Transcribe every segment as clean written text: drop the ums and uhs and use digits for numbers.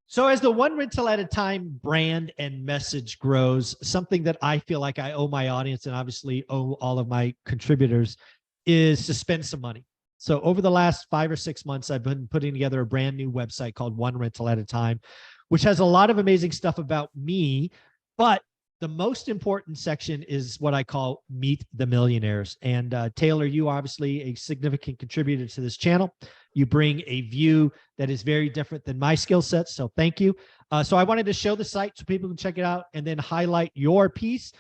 So as the one rental at a time brand and message grows, something that I feel like I owe my audience and obviously owe all of my contributors is to spend some money. So over the last 5 or 6 months, I've been putting together a brand new website called One Rental at a Time, which has a lot of amazing stuff about me. But the most important section is what I call Meet the Millionaires. And Taylor, you are obviously a significant contributor to this channel. You bring a view that is very different than my skill sets. So thank you. So I wanted to show the site so people can check it out and then highlight your piece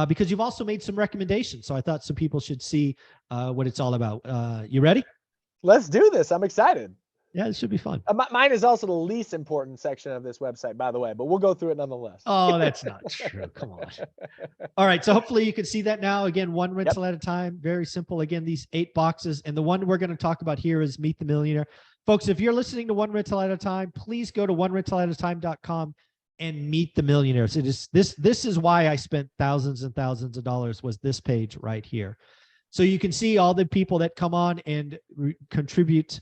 because you've also made some recommendations. So I thought some people should see what it's all about. You ready? Let's do this. I'm excited. Yeah, it should be fun. Mine is also the least important section of this website, by the way, but we'll go through it nonetheless. Oh, that's not true. Come on. All right. So hopefully you can see that now. Again, one rental at a time. Very simple. Again, these 8 boxes. And the one we're going to talk about here is Meet the Millionaire. Folks, if you're listening to One Rental at a Time, please go to onerentalatatime.com and meet the millionaires. It is this is why I spent thousands and thousands of dollars, was this page right here. So you can see all the people that come on and contribute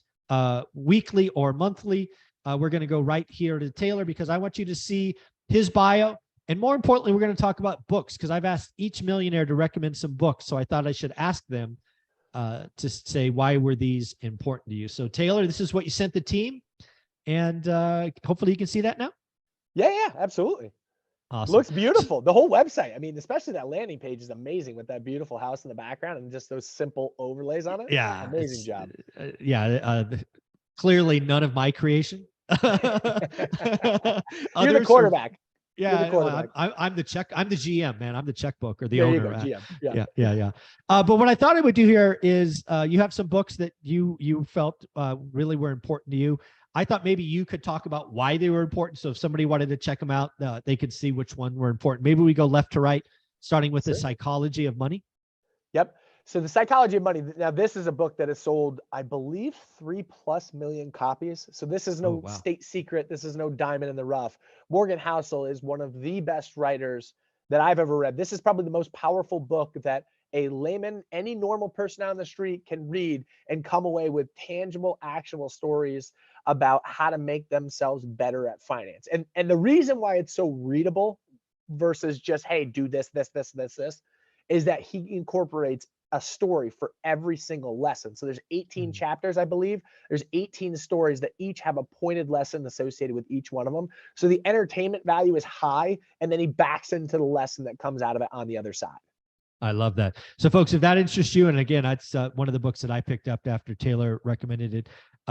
weekly or monthly. We're going to go right here to Taylor because I want you to see his bio. And more importantly, we're going to talk about books because I've asked each millionaire to recommend some books. So I thought I should ask them to say, why were these important to you? So Taylor, this is what you sent the team. And hopefully you can see that now. Yeah, absolutely. Awesome. Looks beautiful. The whole website. I mean, especially that landing page is amazing with that beautiful house in the background and just those simple overlays on it. Yeah. Amazing job. Clearly none of my creation. You're the quarterback. Yeah, well, I'm the GM, man. I'm the checkbook or the there owner. You go, GM. Yeah. But what I thought I would do here is you have some books that you felt really were important to you. I thought maybe you could talk about why they were important. So if somebody wanted to check them out, they could see which one were important. Maybe we go left to right, starting with the Psychology of Money. Yep. So the Psychology of Money. Now, this is a book that has sold, I believe, 3+ million copies. So this is no state secret. This is no diamond in the rough. Morgan Housel is one of the best writers that I've ever read. This is probably the most powerful book that a layman, any normal person on the street can read and come away with tangible, actionable stories about how to make themselves better at finance. And the reason why it's so readable versus just, hey, do this, is that he incorporates a story for every single lesson. So there's 18 chapters, I believe. There's 18 stories that each have a pointed lesson associated with each one of them. So the entertainment value is high, and then he backs into the lesson that comes out of it on the other side. I love that. So folks, if that interests you, and again, that's one of the books that I picked up after Taylor recommended it.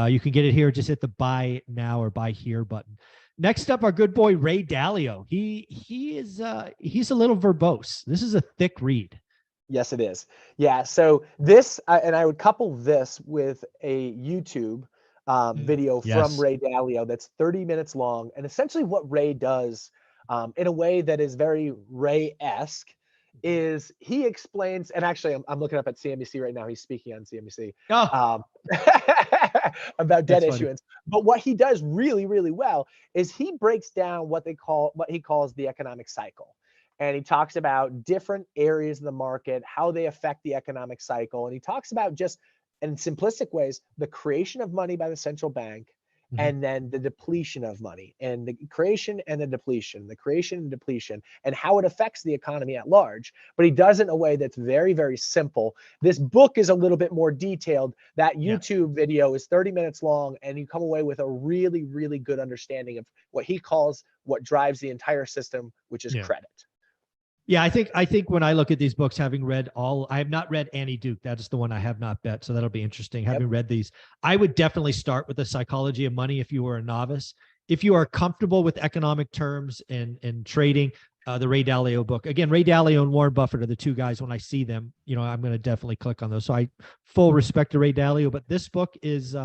You can get it here. Just hit the buy now or buy here button. Next up, our good boy, Ray Dalio. He's a little verbose. This is a thick read. Yes, it is. Yeah. So this, and I would couple this with a YouTube video from Ray Dalio that's 30 minutes long. And essentially what Ray does in a way that is very Ray-esque is he explains, and actually I'm looking up at CNBC right now. He's speaking on CNBC about debt issuance. But what he does really, really well is he breaks down what he calls the economic cycle. And he talks about different areas of the market, how they affect the economic cycle. And he talks about just in simplistic ways, the creation of money by the central bank, and then the depletion of money, and the creation and the depletion, and how it affects the economy at large. But he does it in a way that's very, very simple. This book is a little bit more detailed. That YouTube video is 30 minutes long, and you come away with a really, really good understanding of what he calls what drives the entire system, which is credit. Yeah, I think when I look at these books, having read I have not read Annie Duke. That is the one I have not bet. So that'll be interesting. Having read these, I would definitely start with the Psychology of Money if you were a novice. If you are comfortable with economic terms and trading, the Ray Dalio book. Again, Ray Dalio and Warren Buffett are the two guys. When I see them, I'm going to definitely click on those. So I full respect to Ray Dalio, but this book is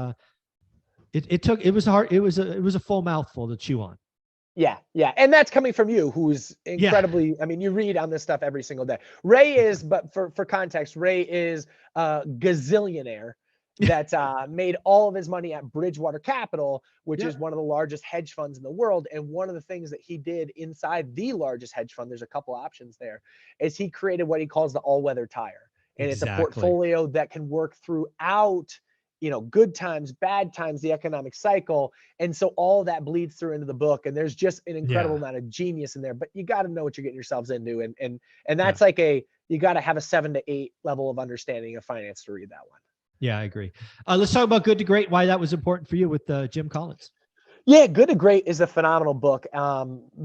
it was hard. It was a full mouthful to chew on. Yeah. And that's coming from you, who's incredibly, I mean, you read on this stuff every single day. Ray is, but for context, Ray is a gazillionaire that made all of his money at Bridgewater Capital, which is one of the largest hedge funds in the world. And one of the things that he did inside the largest hedge fund, there's a couple options there, is he created what he calls the all-weather tire. And it's a portfolio that can work throughout good times, bad times, the economic cycle. And so all that bleeds through into the book. And there's just an incredible amount of genius in there, but you got to know what you're getting yourselves into. And that's like you got to have a 7 to 8 level of understanding of finance to read that one. Yeah, I agree. Let's talk about Good to Great, why that was important for you with Jim Collins. Yeah, Good to Great is a phenomenal book.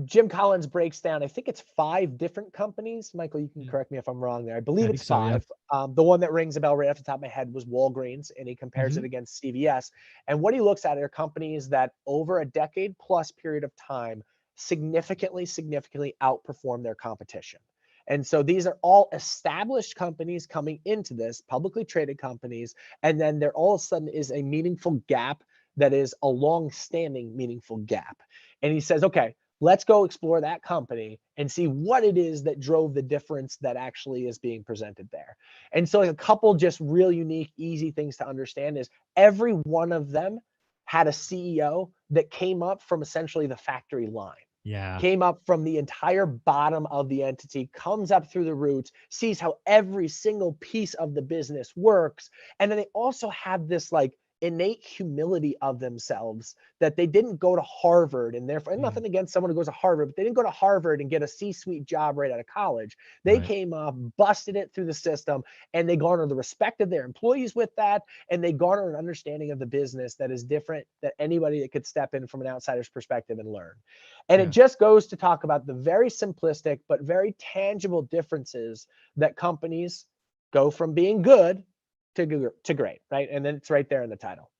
Jim Collins breaks down, I think it's 5 different companies. Michael, you can correct me if I'm wrong there. I believe it's 5. Yeah. The one that rings a bell right off the top of my head was Walgreens, and he compares it against CVS. And what he looks at are companies that over a decade plus period of time significantly outperform their competition. And so these are all established companies coming into this, publicly traded companies, and then there all of a sudden is a meaningful gap that is a long-standing meaningful gap. And he says, okay, let's go explore that company and see what it is that drove the difference that actually is being presented there. And so like a couple just real unique, easy things to understand is every one of them had a CEO that came up from essentially the factory line. Yeah. Came up from the entire bottom of the entity, comes up through the roots, sees how every single piece of the business works. And then they also have this like innate humility of themselves that they didn't go to Harvard, and therefore nothing against someone who goes to Harvard, but they didn't go to Harvard and get a C-suite job right out of college. They came up, busted it through the system, and they garner the respect of their employees with that, and they garner an understanding of the business that is different than anybody that could step in from an outsider's perspective and learn. And it just goes to talk about the very simplistic but very tangible differences that companies go from being good to great, right? And then it's right there in the title.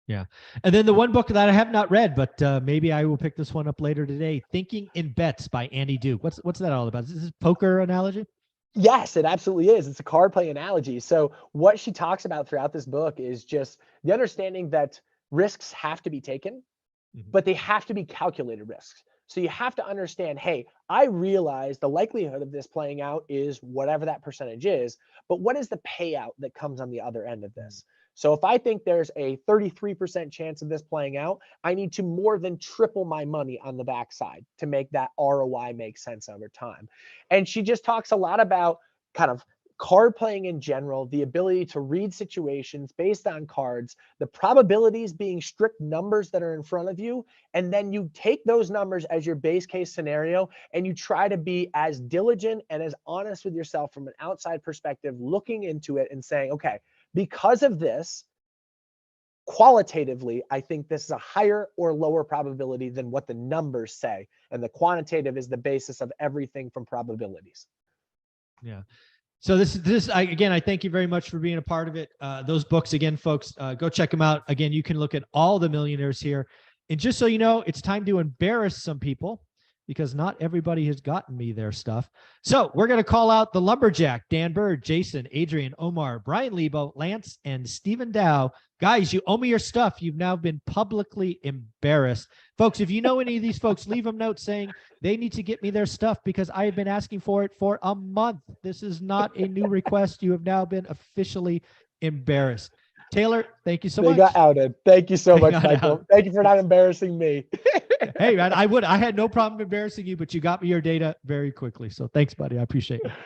Yeah. And then the one book that I have not read, but maybe I will pick this one up later today, Thinking in Bets by Andy Duke. What's that all about? Is this a poker analogy? Yes, it absolutely is. It's a card play analogy. So what she talks about throughout this book is just the understanding that risks have to be taken, but they have to be calculated risks. So you have to understand, hey, I realize the likelihood of this playing out is whatever that percentage is, but what is the payout that comes on the other end of this? So if I think there's a 33% chance of this playing out, I need to more than triple my money on the backside to make that ROI make sense over time. And she just talks a lot about kind of card playing in general, the ability to read situations based on cards, the probabilities being strict numbers that are in front of you. And then you take those numbers as your base case scenario, and you try to be as diligent and as honest with yourself from an outside perspective, looking into it and saying, okay, because of this, qualitatively, I think this is a higher or lower probability than what the numbers say. And the quantitative is the basis of everything from probabilities. Yeah. So I thank you very much for being a part of it. Those books, again, folks, go check them out. Again, you can look at all the millionaires here. And just so you know, it's time to embarrass some people, because not everybody has gotten me their stuff. So we're going to call out the Lumberjack, Dan Bird, Jason, Adrian, Omar, Brian Lebo, Lance, and Stephen Dow. Guys, you owe me your stuff. You've now been publicly embarrassed. Folks, if you know any of these folks, leave them notes saying they need to get me their stuff, because I have been asking for it for a month. This is not a new request. You have now been officially embarrassed. Taylor, thank you so much. They got outed. Thank you so much, Michael. Thank you for not embarrassing me. Hey, man, I had no problem embarrassing you, but you got me your data very quickly. So thanks, buddy. I appreciate it.